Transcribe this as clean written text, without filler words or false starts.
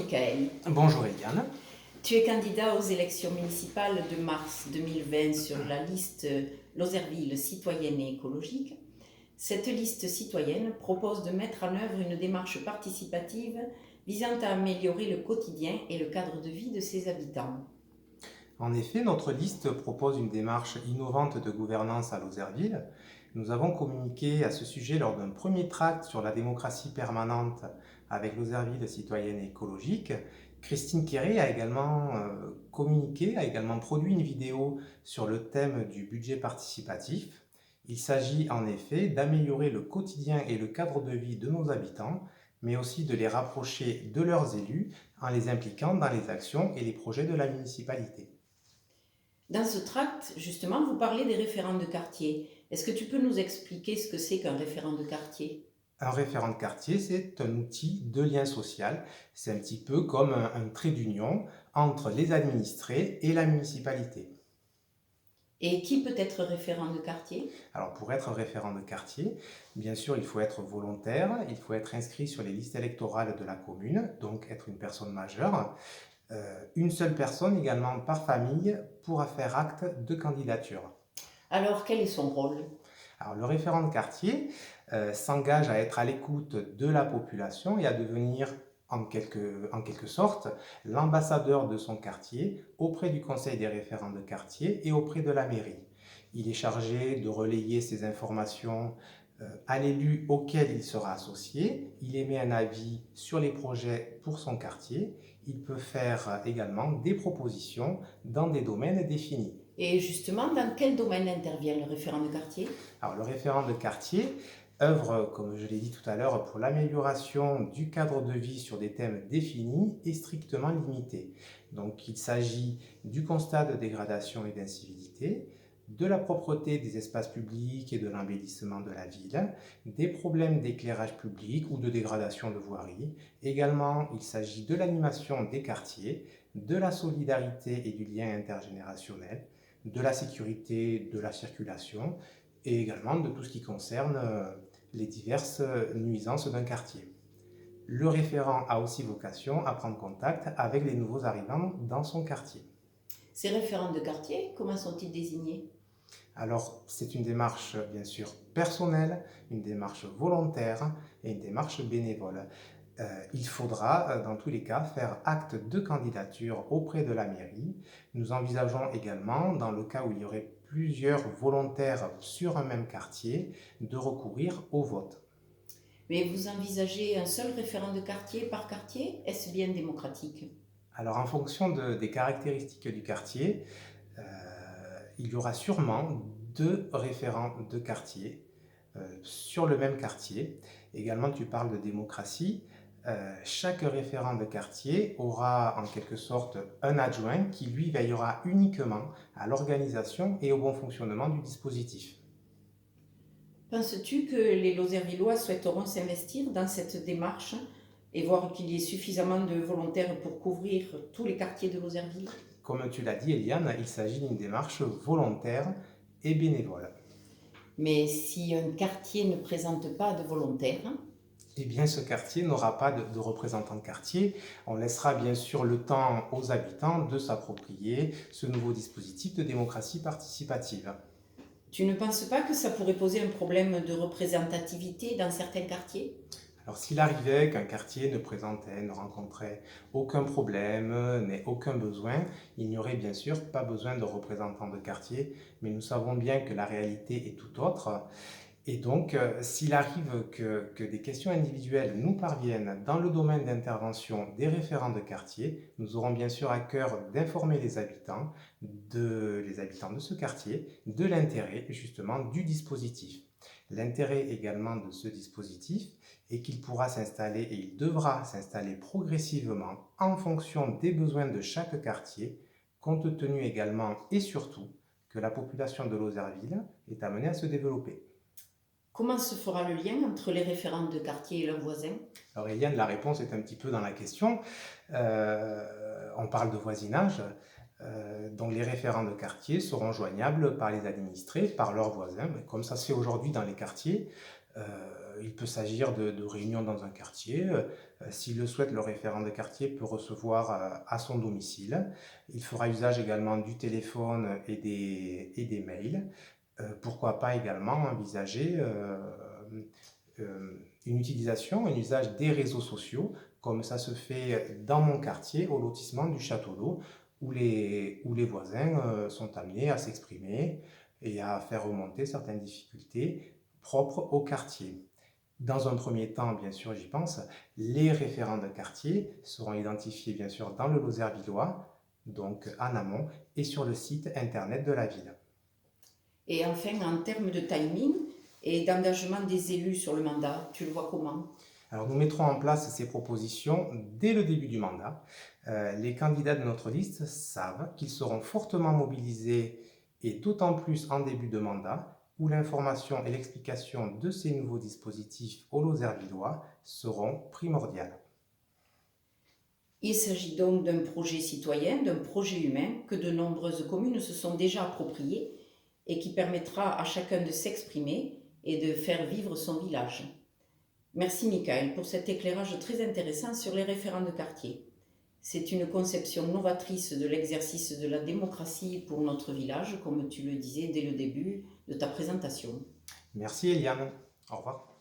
Michael. Bonjour Eliane. Tu es candidat aux élections municipales de mars 2020 sur la liste Lozerville citoyenne et écologique. Cette liste citoyenne propose de mettre en œuvre une démarche participative visant à améliorer le quotidien et le cadre de vie de ses habitants. En effet, notre liste propose une démarche innovante de gouvernance à Lozerville. Nous avons communiqué à ce sujet lors d'un premier tract sur la démocratie permanente avec Lozerville citoyenne et écologique. Christine Quéré a également communiqué, a également produit une vidéo sur le thème du budget participatif. Il s'agit en effet d'améliorer le quotidien et le cadre de vie de nos habitants, mais aussi de les rapprocher de leurs élus en les impliquant dans les actions et les projets de la municipalité. Dans ce tract, justement, vous parlez des référents de quartier. Est-ce que tu peux nous expliquer ce que c'est qu'un référent de quartier? Un référent de quartier, c'est un outil de lien social. C'est un petit peu comme un trait d'union entre les administrés et la municipalité. Et qui peut être référent de quartier? Alors pour être référent de quartier, bien sûr, il faut être volontaire, il faut être inscrit sur les listes électorales de la commune, donc être une personne majeure. Une seule personne également par famille pourra faire acte de candidature. Alors, quel est son rôle? Alors, le référent de quartier s'engage à être à l'écoute de la population et à devenir en quelque sorte l'ambassadeur de son quartier auprès du conseil des référents de quartier et auprès de la mairie. Il est chargé de relayer ces informations à l'élu auquel il sera associé. Il émet un avis sur les projets pour son quartier. Il peut faire également des propositions dans des domaines définis. Et justement, dans quel domaine intervient le référent de quartier? Alors, le référent de quartier œuvre, comme je l'ai dit tout à l'heure, pour l'amélioration du cadre de vie sur des thèmes définis et strictement limités. Donc, il s'agit du constat de dégradation et d'incivilité, de la propreté des espaces publics et de l'embellissement de la ville, des problèmes d'éclairage public ou de dégradation de voirie. Également, il s'agit de l'animation des quartiers, de la solidarité et du lien intergénérationnel, de la sécurité de la circulation et également de tout ce qui concerne les diverses nuisances d'un quartier. Le référent a aussi vocation à prendre contact avec les nouveaux arrivants dans son quartier. Ces référents de quartier, comment sont-ils désignés? Alors, c'est une démarche bien sûr personnelle, une démarche volontaire et une démarche bénévole. Il faudra, dans tous les cas, faire acte de candidature auprès de la mairie. Nous envisageons également, dans le cas où il y aurait plusieurs volontaires sur un même quartier, de recourir au vote. Mais vous envisagez un seul référent de quartier par quartier? Est-ce bien démocratique? Alors, en fonction des caractéristiques du quartier, euh, il y aura sûrement deux référents de quartier sur le même quartier. Également, tu parles de démocratie. Chaque référent de quartier aura en quelque sorte un adjoint qui lui veillera uniquement à l'organisation et au bon fonctionnement du dispositif. Penses-tu que les Lozervillois souhaiteront s'investir dans cette démarche et voir qu'il y ait suffisamment de volontaires pour couvrir tous les quartiers de Lozerville? Comme tu l'as dit, Eliane, il s'agit d'une démarche volontaire et bénévole. Mais si un quartier ne présente pas de volontaires, Eh bien, ce quartier n'aura pas de représentant de quartier. On laissera bien sûr le temps aux habitants de s'approprier ce nouveau dispositif de démocratie participative. tu ne penses pas que ça pourrait poser un problème de représentativité dans certains quartiers? Alors, s'il arrivait qu'un quartier ne présentait, ne rencontrait aucun problème, n'ait aucun besoin, il n'y aurait bien sûr pas besoin de représentants de quartier, mais nous savons bien que la réalité est tout autre. Et donc, s'il arrive que des questions individuelles nous parviennent dans le domaine d'intervention des référents de quartier, nous aurons bien sûr à cœur d'informer les habitants de ce quartier de l'intérêt justement du dispositif. L'intérêt également de ce dispositif est qu'il pourra s'installer et il devra s'installer progressivement en fonction des besoins de chaque quartier, compte tenu également et surtout que la population de Lozerville est amenée à se développer. Comment se fera le lien entre les référents de quartier et leurs voisins? Alors Eliane, la réponse est un petit peu dans la question. On parle de voisinage, donc les référents de quartier seront joignables par les administrés, par leurs voisins, comme ça se fait aujourd'hui dans les quartiers. Il peut s'agir de réunions dans un quartier. S'il le souhaite, le référent de quartier peut recevoir à son domicile. Il fera usage également du téléphone et des mails. Pourquoi pas également envisager une utilisation, un usage des réseaux sociaux, comme ça se fait dans mon quartier, au lotissement du Château d'Eau, où les voisins sont amenés à s'exprimer et à faire remonter certaines difficultés propres au quartier. Dans un premier temps, bien sûr, j'y pense, les référents de quartier seront identifiés, bien sûr, dans le Lozervillois, donc en amont, et sur le site internet de la ville. Et enfin, en termes de timing et d'engagement des élus sur le mandat, tu le vois comment? Alors, nous mettrons en place ces propositions dès le début du mandat. Les candidats de notre liste savent qu'ils seront fortement mobilisés et d'autant plus en début de mandat où l'information et l'explication de ces nouveaux dispositifs aux Lozervillois seront primordiales. Il s'agit donc d'un projet citoyen, d'un projet humain que de nombreuses communes se sont déjà appropriés et qui permettra à chacun de s'exprimer et de faire vivre son village. Merci Michael pour cet éclairage très intéressant sur les référents de quartier. C'est une conception novatrice de l'exercice de la démocratie pour notre village, comme tu le disais dès le début de ta présentation. Merci Eliane. Au revoir.